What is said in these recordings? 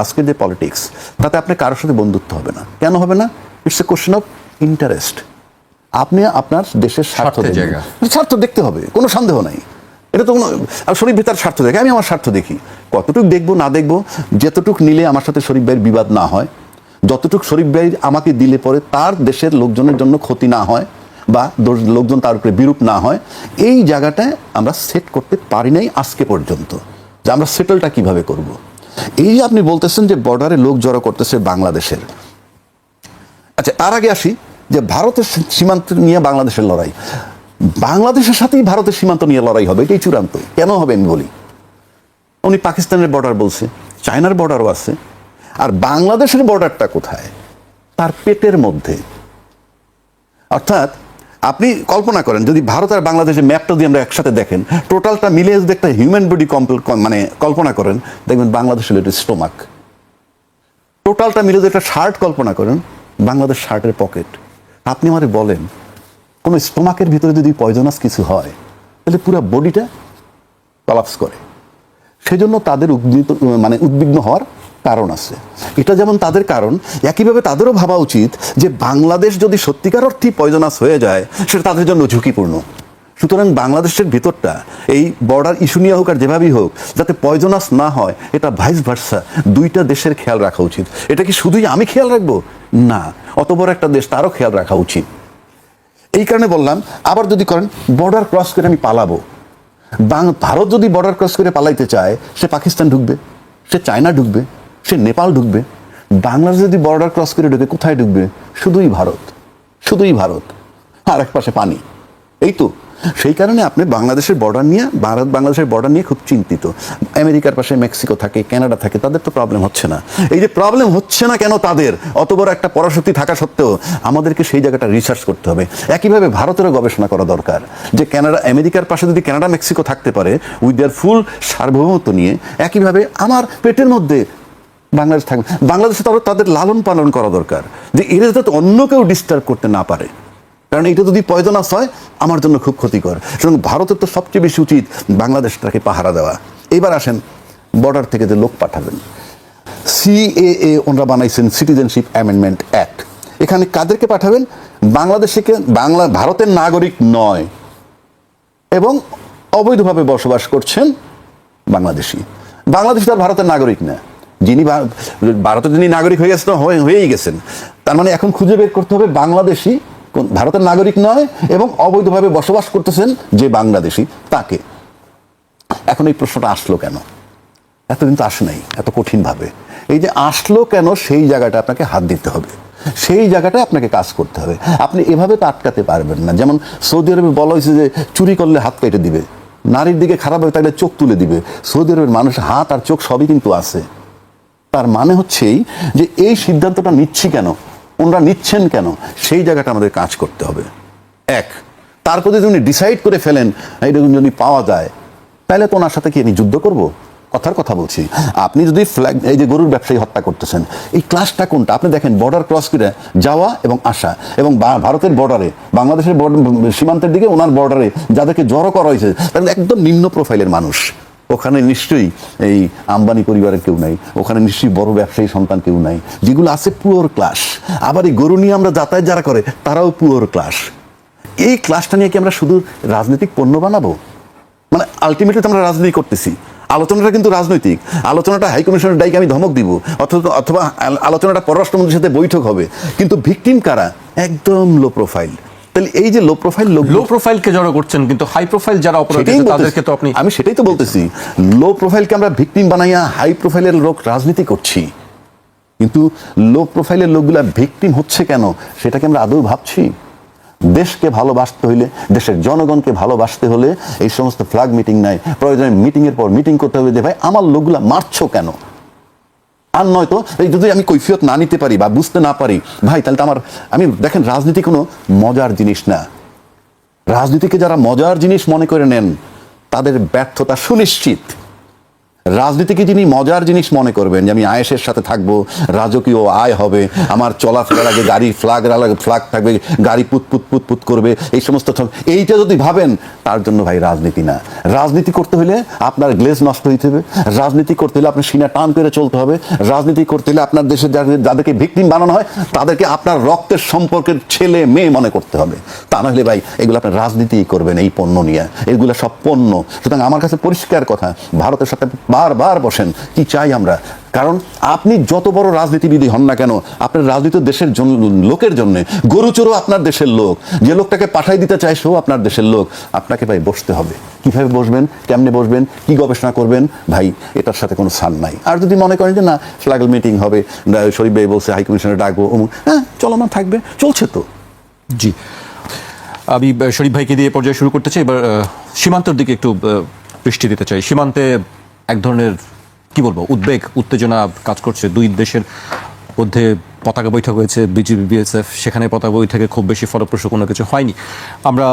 আজকের যে পলিটিক্স, তাতে আপনার কারোর সাথে বন্ধুত্ব হবে না। কেন হবে না? It's a question of interest. আপনি আপনার দেশের স্বার্থ দেখতে হবে, কোনো সন্দেহ নাই। এটা তো কোনো শরীফ ভাই তার স্বার্থ দেখে, আমি আমার স্বার্থ দেখি। কতটুকু দেখবো না দেখবো, যতটুকু নিলে আমার সাথে শরীফ ভাইয়ের বিবাদ না হয়, যতটুকু শরীফ ভাই আমাকে দিলে পরে তার দেশের লোকজনের জন্য ক্ষতি না হয় বা লোকজন তার উপরে বিরূপ না হয়, এই জায়গাটায় আমরা সেট করতে পারি নাই আজকে পর্যন্ত, যে আমরা সেটেলটা কিভাবে করব। এই যে আপনি বলতেছেন যে বর্ডারে লোক জড়ো করতেছে বাংলাদেশের, আচ্ছা তার আগে আসি যে ভারতের সীমান্ত নিয়ে বাংলাদেশের লড়াই, বাংলাদেশের সাথেই ভারতের সীমান্ত নিয়ে লড়াই হবে, এটাই চূড়ান্ত। কেন হবে আমি বলি, উনি পাকিস্তানের বর্ডার বলছে, চায়নার বর্ডারও আছে, আর বাংলাদেশের বর্ডারটা কোথায়? তার পেটের মধ্যে। অর্থাৎ আপনি কল্পনা করেন, যদি ভারত আর বাংলাদেশের ম্যাপটা দিয়ে আমরা একসাথে দেখেন, টোটালটা মিলে যদি একটা হিউম্যান বডি মানে কল্পনা করেন, দেখবেন বাংলাদেশের এটা স্টোমাক। টোটালটা মিলে যদি একটা শার্ট কল্পনা করেন, বাংলাদেশ শার্টের পকেট। আপনি আমারে বলেন, কোনো স্টোমাকের ভিতরে যদি পয়জনাস কিছু হয়, তাহলে পুরো বডিটা কলাপস করে। সেজন্য তাদের উদ্বিগ্ন হওয়ার কারণ আছে। এটা যেমন তাদের কারণ, একইভাবে তাদেরও ভাবা উচিত যে বাংলাদেশ যদি সত্যিকার অর্থে পয়জনাস হয়ে যায়, সেটা তাদের জন্য ঝুঁকিপূর্ণ। সুতরাং বাংলাদেশের ভিতরটা এই বর্ডার ইস্যু নিয়ে হোক আর যেভাবেই হোক, যাতে পয়জনাস না হয়, এটা ভাইস ভার্সা দুইটা দেশের খেয়াল রাখা উচিত। এটা কি শুধুই আমি খেয়াল রাখবো? না, অত বড় একটা দেশ, তারও খেয়াল রাখা উচিত। এই কারণে বললাম, আবার যদি করেন বর্ডার ক্রস করে আমি পালাবো, ভারত যদি বর্ডার ক্রস করে পালাইতে চায়, সে পাকিস্তান ঢুকবে, সে চায়না ঢুকবে, সে নেপাল ঢুকবে। বাংলাদেশ যদি বর্ডার ক্রস করে ঢুকে, কোথায় ঢুকবে? শুধুই ভারত, শুধুই ভারত, আর এক পাশে পানি। এই তো সেই কারণে আপনি বাংলাদেশের বর্ডার নিয়ে, ভারত বাংলাদেশের বর্ডার নিয়ে খুব চিন্তিত। আমেরিকার পাশে মেক্সিকো থাকে, কানাডা থাকে, তাদের তো প্রবলেম হচ্ছে না। এই যে প্রবলেম হচ্ছে না কেন তাদের, অত বড় একটা পরাশক্তি থাকা সত্ত্বেও আমাদেরকে সেই জায়গাটা রিসার্চ করতে হবে। একইভাবে ভারতেরও গবেষণা করা দরকার, যে কানাডা আমেরিকার পাশে যদি কানাডা মেক্সিকো থাকতে পারে উইথ দেয়ার ফুল সার্বভৌমত্ব নিয়ে, একইভাবে আমার পেটের মধ্যে বাংলাদেশ থাকবে। বাংলাদেশে তাদের লালন পালন করা দরকার, যে এরা যাতে অন্য কেউ ডিস্টার্ব করতে না পারে, কারণ এটা যদি পয়জনাস হয় আমার জন্য খুব ক্ষতিকর। সুতরাং ভারতের তো সবচেয়ে বেশি উচিত বাংলাদেশটাকে পাহারা দেওয়া। এবার আসেন বর্ডার থেকে যে লোক পাঠাবেন, সিএএ ওনারা বানাইছেন, সিটিজেনশিপ অ্যামেন্ডমেন্ট অ্যাক্ট। এখানে কাদেরকে পাঠাবেন? বাংলাদেশিকে, ভারতের নাগরিক নয় এবং অবৈধভাবে বসবাস করছেন বাংলাদেশি। বাংলাদেশ তো আর ভারতের নাগরিক না, যিনি ভারতের যিনি নাগরিক হয়ে গেছেন হয়েই গেছেন, তার মানে এখন খুঁজে বের করতে হবে বাংলাদেশি ভারতের নাগরিক নয় এবং অবৈধভাবে বসবাস করতেছেন যে বাংলাদেশি, তাকে। এখন এই প্রশ্নটা আসলো কেন? এতদিন তো আসে নাই এত কঠিনভাবে। এই যে আসলো কেন, সেই জায়গাটা আপনাকে হাত দিতে হবে, সেই জায়গাটায় আপনাকে কাজ করতে হবে। আপনি এভাবে তো আটকাতে পারবেন না। যেমন সৌদি আরবে বলা হয়েছে যে চুরি করলে হাত কেটে দিবে, নারীর দিকে খারাপ হবে তাহলে চোখ তুলে দিবে। সৌদি আরবের মানুষ হাত আর চোখ সবই কিন্তু আছে। তার মানে হচ্ছেই যে এই সিদ্ধান্তটা নিচ্ছি কেন, ওনারা নিচ্ছেন কেন, সেই জায়গাটা আমাদের কাজ করতে হবে। এক, তারপর যদি উনি ডিসাইড করে ফেলেন এইরকম যদি পাওয়া যায়, তাহলে তো ওনার সাথে কি আমি যুদ্ধ করব? কথার কথা বলছি। আপনি যদি ফ্ল্যাগ, এই যে গরুর ব্যবসায়ী হত্যা করতেছেন, এই ক্লাসটা কোনটা? আপনি দেখেন বর্ডার ক্রস করে যাওয়া এবং আসা, এবং ভারতের বর্ডারে, বাংলাদেশের সীমান্তের দিকে ওনার বর্ডারে যাদেরকে জড়ো করা হয়েছে, তাহলে একদম নিম্ন প্রোফাইলের মানুষ। ওখানে নিশ্চয়ই এই আম্বানি পরিবারের কেউ নাই, ওখানে নিশ্চয়ই বড় ব্যবসায়ী সন্তান কেউ নাই। যেগুলো আছে পুয়ার ক্লাস। আবার এই গরু নিয়ে আমরা যাতায়াত যারা করে, তারাও পুয়ার ক্লাস। এই ক্লাসটা নিয়ে কি আমরা শুধু রাজনৈতিক পণ্য বানাবো? মানে আলটিমেটলি আমরা রাজনীতি করতেছি, আলোচনাটা কিন্তু রাজনৈতিক। আলোচনাটা হাইকমিশনের ডাইকে আমি ধমক দিব, অথবা আলোচনাটা পররাষ্ট্রমন্ত্রীর সাথে বৈঠক হবে, কিন্তু ভিকটিম কারা? একদম লো প্রোফাইল। তাহলে এই যে লো প্রোফাইলকে জড়ো করছেন, কিন্তু হাই প্রোফাইল যারা অপরাধী তাদেরকে তো আপনি, আমি সেটাই তো বলতেছি, লো প্রোফাইলকে আমরা ভিকটিম বানাইয়া হাই প্রোফাইলের লোক রাজনীতি করছি। কিন্তু লো প্রোফাইলের লোকগুলা ভিকটিম হচ্ছে কেন, সেটাকে আমরা আদৌ ভাবছি? দেশকে ভালোবাসতে হইলে, দেশের জনগণকে ভালোবাসতে হলে এই সমস্ত ফ্ল্যাগ মিটিং নাই, প্রয়োজনে মিটিংয়ের পর মিটিং করতে হবে যে ভাই আমার লোকগুলা মারছো কেন। আর নয়তো এই যদি আমি কৈফিয়ত না নিতে পারি বা বুঝতে না পারি, ভাই তাহলে তো আমি দেখেন, রাজনীতি কোনো মজার জিনিস না। রাজনীতিকে যারা মজার জিনিস মনে করে নেন, তাদের ব্যর্থতা সুনিশ্চিত। রাজনীতিকে যিনি মজার জিনিস মনে করবেন, যে আমি আয়েশের সাথে থাকবো, রাজকীয় আয় হবে, আমার চলাফেরার আগে গাড়ি ফ্ল্যাগ থাকবে, গাড়ি পুত পুত পুত পুত করবে, এই সমস্ত এইটা যদি ভাবেন, তার জন্য ভাই রাজনীতি না। রাজনীতি করতে হলে আপনার গ্লেজ নষ্ট হইতে হবে, রাজনীতি করতে হলে আপনার সিনা টান করে চলতে হবে, রাজনীতি করতে হলে আপনার দেশের যাদেরকে ভিকটিম বানানো হয় তাদেরকে আপনার রক্তের সম্পর্কের ছেলে মেয়ে মনে করতে হবে। তা না হলে ভাই এগুলো আপনার রাজনীতি করবেন এই পণ্য নিয়ে, এগুলো সব পণ্য। সুতরাং আমার কাছে পরিষ্কার কথা, ভারতের সাথে বারবার বসেন, কি চাই আমরা। কারণ আপনি যত বড় রাজনীতিবিদই হন না কেন, আপনার রাজনীতি দেশের লোকের জন্য, গরুচোরও আপনার দেশের লোক, যে লোকটাকে পাঠাই দিতে চায় সেও আপনার দেশের লোক। আপনাকে ভাই বসতে হবে। কিভাবে বসবেন, কেমনে বসবেন, কি গবেষণা করবেন, ভাই এটার সাথে কোনো সান নাই। আর যদি মনে করেন যে না ফ্ল্যাগল মিটিং হবে, শরীফ ভাই বলছে হাই কমিশনে ডাকবো, হ্যাঁ চলমান থাকবে, চলছে তো। জি, আমি শরীফ ভাইকে দিয়ে পর্যায়ে শুরু করতে চাই। এবার সীমান্তের দিকে একটু দৃষ্টি দিতে চাই। সীমান্তে এক ধরনের কি বলবো উদ্বেগ, উত্তেজনা কাজ করছে। দুই দেশের মধ্যে পতাকা বৈঠক হয়েছে, বিজিবি বিএসএফ, সেখানে পতাকা বৈঠকে খুব বেশি ফলপ্রসূ কোনো কিছু হয়নি। আমরা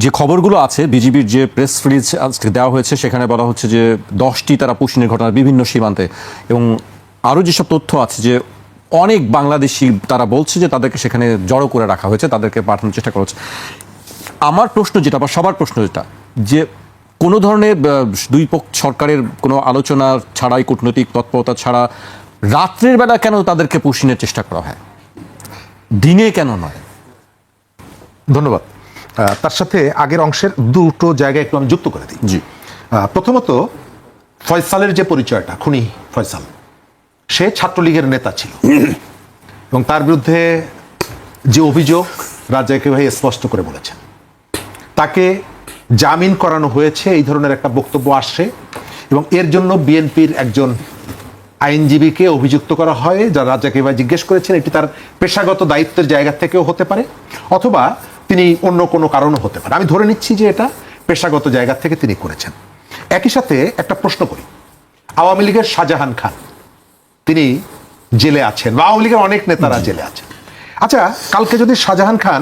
যে খবরগুলো আছে, বিজিবির যে প্রেস রিলিজ আজকে দেওয়া হয়েছে, সেখানে বলা হচ্ছে যে 10টি তারা পুশিনের ঘটনা বিভিন্ন সীমান্তে, এবং আরও যেসব তথ্য আছে যে অনেক বাংলাদেশি তারা বলছে যে তাদেরকে সেখানে জড়ো করে রাখা হয়েছে, তাদেরকে পাঠানোর চেষ্টা করা হচ্ছে। আমার প্রশ্ন যেটা, বা সবার প্রশ্ন যেটা, যে কোনো ধরনের দুই পক্ষ সরকারের কোনো আলোচনা ছাড়াই, কূটনৈতিক তৎপরতা ছাড়া রাত্রের বেলা কেন তাদেরকে পুশিনের চেষ্টা করা হয়, দিনে কেন নয়? ধন্যবাদ। তার সাথে আগের অংশের দুটো জায়গায় একটু আমি যুক্ত করে দিই। জি, প্রথমত ফয়সালের যে পরিচয়টা, খুনি ফয়সাল, সে ছাত্রলীগের নেতা ছিল এবং তার বিরুদ্ধে যে অভিযোগ রাজাকে ভাই স্পষ্ট করে বলেছেন, তাকে জামিন করানো হয়েছে, এই ধরনের একটা বক্তব্য আসছে এবং এর জন্য বিএনপির একজন আইনজীবীকে অভিযুক্ত করা হয়, যা রাজাকে ভাই জিজ্ঞেস করেছেন এটি তার পেশাগত দায়িত্বের জায়গা থেকেও হতে পারে, অথবা তিনি অন্য কোনো কারণও হতে পারে। আমি ধরে নিচ্ছি যে এটা পেশাগত জায়গা থেকে তিনি করেছেন। একই সাথে একটা প্রশ্ন করি, আওয়ামী লীগের শাহজাহান খান তিনি জেলে আছেন, বা আওয়ামী লীগের অনেক নেতারা জেলে আছেন। আচ্ছা, কালকে যদি শাহজাহান খান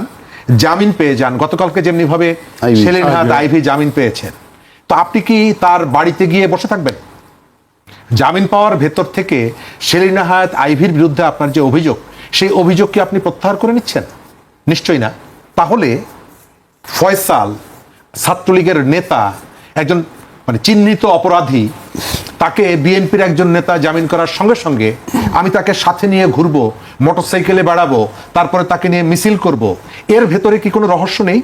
জামিন পেয়ে যান, গতকালকে যেমনি ভাবে সেলিন হায়াত আইভি জামিন পেয়েছেন, তো আপনি কি তার বাড়িতে গিয়ে বসে থাকবেন? জামিন পাওয়ার ভেতর থেকে সেলিন হায়াত আইভির বিরুদ্ধে আপনার যে অভিযোগ, সেই অভিযোগ কি আপনি প্রত্যাহার করে নিচ্ছেন? নিশ্চয়ই না। তাহলে ফয়সাল ছাত্রলীগের নেতা, একজন মানে চিহ্নিত অপরাধী, তাকে বিএনপির একজন নেতা জামিন করার সঙ্গে সঙ্গে আমি তাকে সাথে নিয়ে ঘুরবো, মোটরসাইকেলে বেড়াবো, তারপরে তাকে নিয়ে মিছিল করব, এর ভেতরে কি কোনো রহস্য নেই?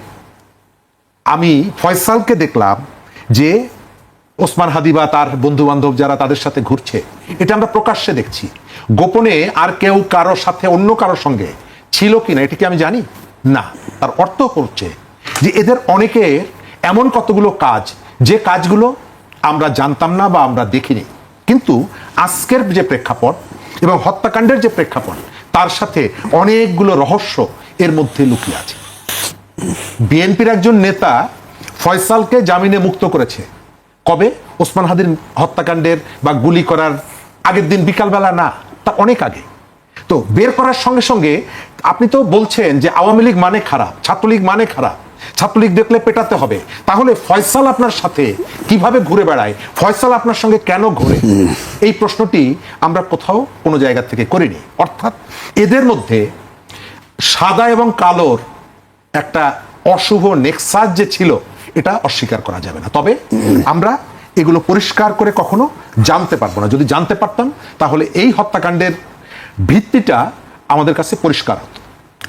আমি ফয়সালকে দেখলাম যে ওসমান হাদি বা তার বন্ধু বান্ধব যারা তাদের সাথে ঘুরছে, এটা আমরা প্রকাশ্যে দেখছি। গোপনে আর কেউ কারো সাথে অন্য কারোর সঙ্গে ছিল কিনা এটা কি আমি জানি না। তার অর্থ হচ্ছে যে এদের অনেকের এমন কতগুলো কাজ, যে কাজগুলো আমরা জানতাম না বা আমরা দেখিনি, কিন্তু আজকের যে প্রেক্ষাপট এবং হত্যাকাণ্ডের যে প্রেক্ষাপট, তার সাথে অনেকগুলো রহস্য এর মধ্যে লুকিয়ে আছে। বিএনপির একজন নেতা ফয়সালকে জামিনে মুক্ত করেছে কবে? ওসমান হাদির হত্যাকাণ্ডের বা গুলি করার আগের দিন বিকালবেলা না, তা অনেক আগে। তো বের করার সঙ্গে সঙ্গে আপনি তো বলছেন যে আওয়ামী লীগ মানে খারাপ, ছাত্রলীগ মানে খারাপ, ছাত্রলীগ দেখলে পেটাতে হবে। তাহলে ফয়সাল আপনার সাথে কিভাবে ঘুরে বেড়ায়, ফয়সাল আপনার সঙ্গে কেন ঘুরে, এই প্রশ্নটি আমরা কোথাও কোনো জায়গা থেকে করিনি। অর্থাৎ এদের মধ্যে সাদা এবং কালোর একটা অশুভ নেক্সাস যে ছিল, এটা অস্বীকার করা যাবে না। তবে আমরা এগুলো পরিষ্কার করে কখনো জানতে পারবো না। যদি জানতে পারতাম তাহলে এই হত্যাকাণ্ডের ভিত্তিটা আমাদের কাছে পরিষ্কার হতো।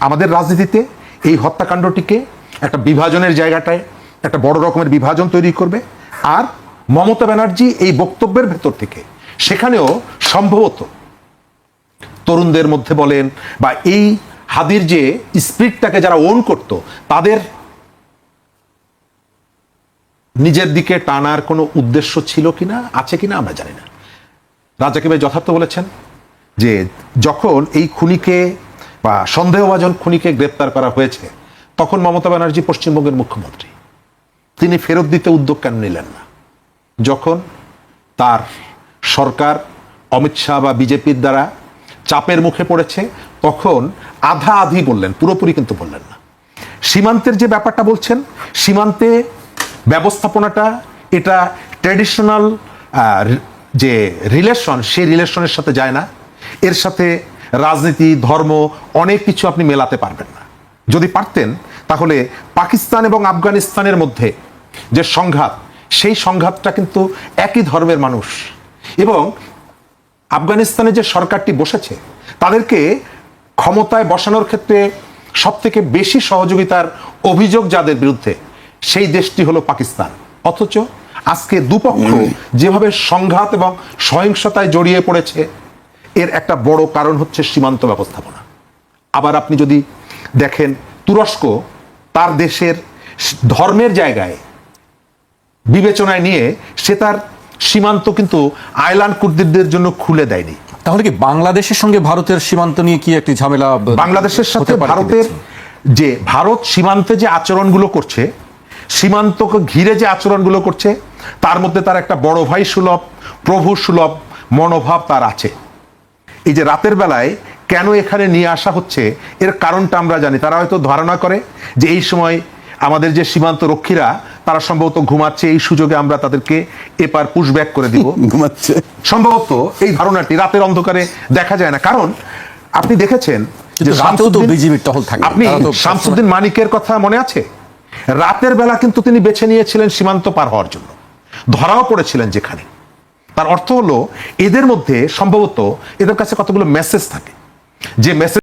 আমাদের রাজনীতিতে এই হত্যাকাণ্ডটিকে একটা বিভাজনের জায়গাটায় একটা বড় রকমের বিভাজন তৈরি করবে। আর মমতা ব্যানার্জি এই বক্তব্যের ভেতর থেকে সেখানেও সম্ভবত তরুণদের মধ্যে বলেন বা এই হাদির যে স্পিরিটটাকে যারা ওন করত, তাদের নিজের দিকে টানার কোনো উদ্দেশ্য ছিল কিনা, আছে কিনা আমরা জানি না। রাজাকে ভাই যথার্থ বলেছেন যে যখন এই খুনিকে বা সন্দেহভাজন খুনিকে গ্রেপ্তার করা হয়েছে, তখন মমতা ব্যানার্জি পশ্চিমবঙ্গের মুখ্যমন্ত্রী, তিনি ফেরত দিতে উদ্যোগ কেন নিলেন না? যখন তার সরকার অমিত শাহ বা বিজেপির দ্বারা চাপের মুখে পড়েছে, তখন আধা আধি বললেন, পুরোপুরি কিন্তু বললেন না। সীমান্তের যে ব্যাপারটা বলছেন, সীমান্তে ব্যবস্থাপনাটা এটা ট্র্যাডিশনাল যে রিলেশন, সেই রিলেশনের সাথে যায় না। এর সাথে রাজনীতি, ধর্ম, অনেক কিছু আপনি মেলাতে পারবেন না। যদি পারতেন তাহলে পাকিস্তান এবং আফগানিস্তানের মধ্যে যে সংঘাত, সেই সংঘাতটা কিন্তু একই ধর্মের মানুষ, এবং আফগানিস্তানে যে সরকারটি বসেছে তাদেরকে ক্ষমতায় বসানোর ক্ষেত্রে সবথেকে বেশি সহযোগিতার অভিযোগ যাদের বিরুদ্ধে, সেই দেশটি হলো পাকিস্তান। অথচ আজকে দুপক্ষ যেভাবে সংঘাত এবং সহিংসতায় জড়িয়ে পড়েছে, এর একটা বড় কারণ হচ্ছে সীমান্ত ব্যবস্থাপনা। আবার আপনি যদি দেখেন, তুরস্ক তার দেশের ধর্মের জায়গায় বিবেচনায় নিয়ে সে তার সীমান্ত কিন্তু আইল্যান্ড কুর্দিদের জন্য খুলে দেয়নি। তাহলে কি বাংলাদেশের সঙ্গে ভারতের সীমান্ত নিয়ে কি একটি ঝামেলা বাংলাদেশের সাথে হতে পারে কি ভারতের দেখছেন? যে ভারত সীমান্তে যে আচরণগুলো করছে, সীমান্তকে ঘিরে যে আচরণগুলো করছে, তার মধ্যে তার একটা বড় ভাই সুলভ, প্রভু সুলভ মনোভাব তার আছে। এই যে রাতের বেলায় কেন এখানে নিয়ে আসা হচ্ছে, এর কারণটা আমরা জানি। তারা হয়তো ধারণা করে যে এই সময় আমাদের যে সীমান্ত রক্ষীরা তারা সম্ভবত ঘুমাচ্ছে, এই সুযোগে আমরা তাদেরকে এপার পুশব্যাক করে দিব। ঘুমাচ্ছে সম্ভবত এই ধারণাটি রাতের অন্ধকারে দেখা যায় না। কারণ আপনি দেখেছেন যে কিন্তু রাতেও তো বিজিবির টহল থাকে। আপনি তারা তো শামসুদ্দিন মানিকের কথা মনে আছে? রাতের বেলা কিন্তু তিনি বেছে নিয়েছিলেন সীমান্ত পার হওয়ার জন্য, ধরাও পড়েছিলেন যেখানে। তার অর্থ হলো এদের মধ্যে সম্ভবত এদের কাছে কতগুলো মেসেজ থাকে, যে মেসেজ